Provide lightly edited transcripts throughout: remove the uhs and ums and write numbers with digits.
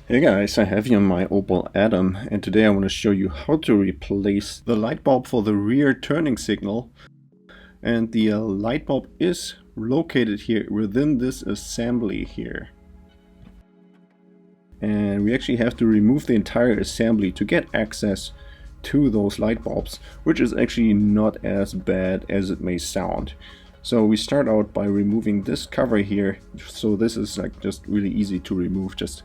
Hey guys, I have you on my Opel Adam, and today I want to show you how to replace the light bulb for the rear turning signal. And the light bulb is located here within this assembly here. And we actually have to remove the entire assembly to get access to those light bulbs, which is actually not as bad as it may sound. So we start out by removing this cover here. So this is like just really easy to remove. Just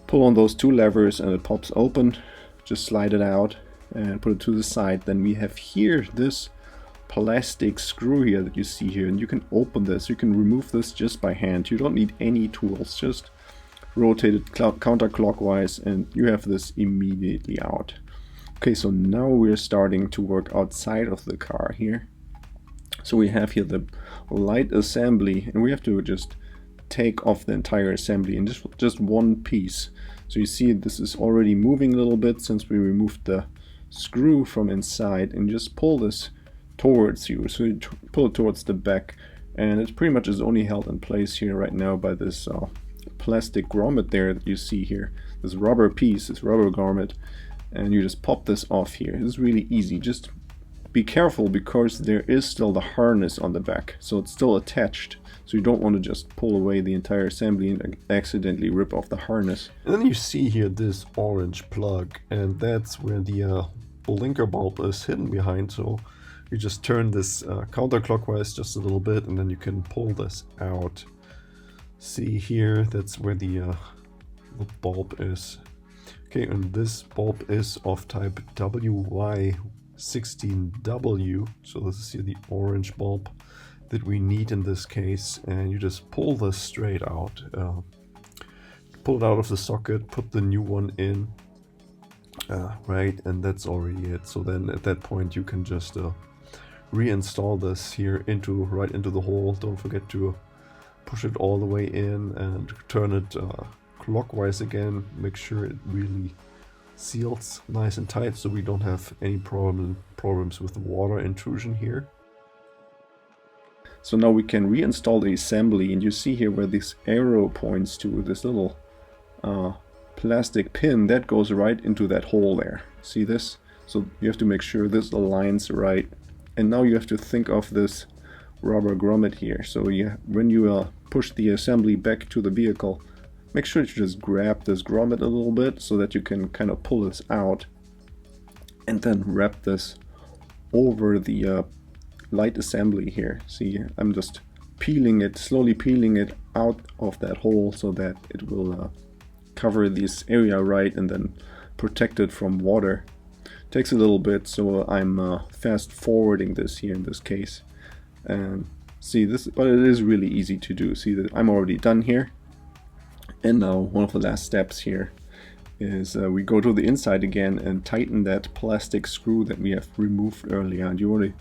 pull on those two levers and it pops open. Just slide it out and put it to the side. Then we have here this plastic screw here that you see here, and you can open this. You can remove this just by hand. You don't need any tools. Just rotate it counterclockwise and you have this immediately out. Okay, so now we're starting to work outside of the car here. So we have here the light assembly, and we have to just take off the entire assembly in just one piece. So you see this is already moving a little bit since we removed the screw from inside, and just pull this towards you. So you pull it towards the back, and it pretty much is only held in place here right now by this plastic grommet there that you see here. This rubber piece, this rubber grommet, and you just pop this off here. It's really easy. Just be careful because there is still the harness on the back, so it's still attached. So you don't want to just pull away the entire assembly and accidentally rip off the harness. And then you see here this orange plug, and that's where the blinker bulb is hidden behind. So you just turn this counterclockwise just a little bit, and then you can pull this out. See here, that's where the bulb is. Okay, and this bulb is of type WY16W. So this is here the orange bulb that we need in this case, and you just pull this straight out, pull it out of the socket, put the new one in, right, and that's already it. So then at that point you can just reinstall this here right into the hole. Don't forget to push it all the way in and turn it clockwise again. Make sure it really seals nice and tight so we don't have any problems with water intrusion here. So now we can reinstall the assembly, and you see here where this arrow points to, this little plastic pin that goes right into that hole there. See this? So you have to make sure this aligns right. And now you have to think of this rubber grommet here. So when you push the assembly back to the vehicle, make sure to just grab this grommet a little bit so that you can kind of pull this out, and then wrap this over the light assembly here. See, I'm just slowly peeling it out of that hole so that it will cover this area right and then protect it from water. Takes a little bit, so I'm fast forwarding this here in this case. And see this, but it is really easy to do. See that I'm already done here. And now one of the last steps here is we go to the inside again and tighten that plastic screw that we have removed earlier. And you want to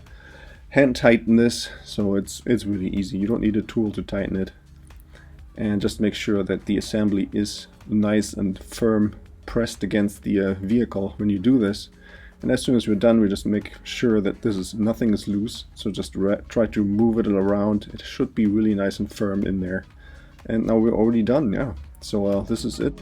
hand tighten this, so it's really easy. You don't need a tool to tighten it. And just make sure that the assembly is nice and firm, pressed against the vehicle when you do this. And as soon as you're done, we just make sure that nothing is loose. So just try to move it around. It should be really nice and firm in there. And now we're already done, yeah. So this is it.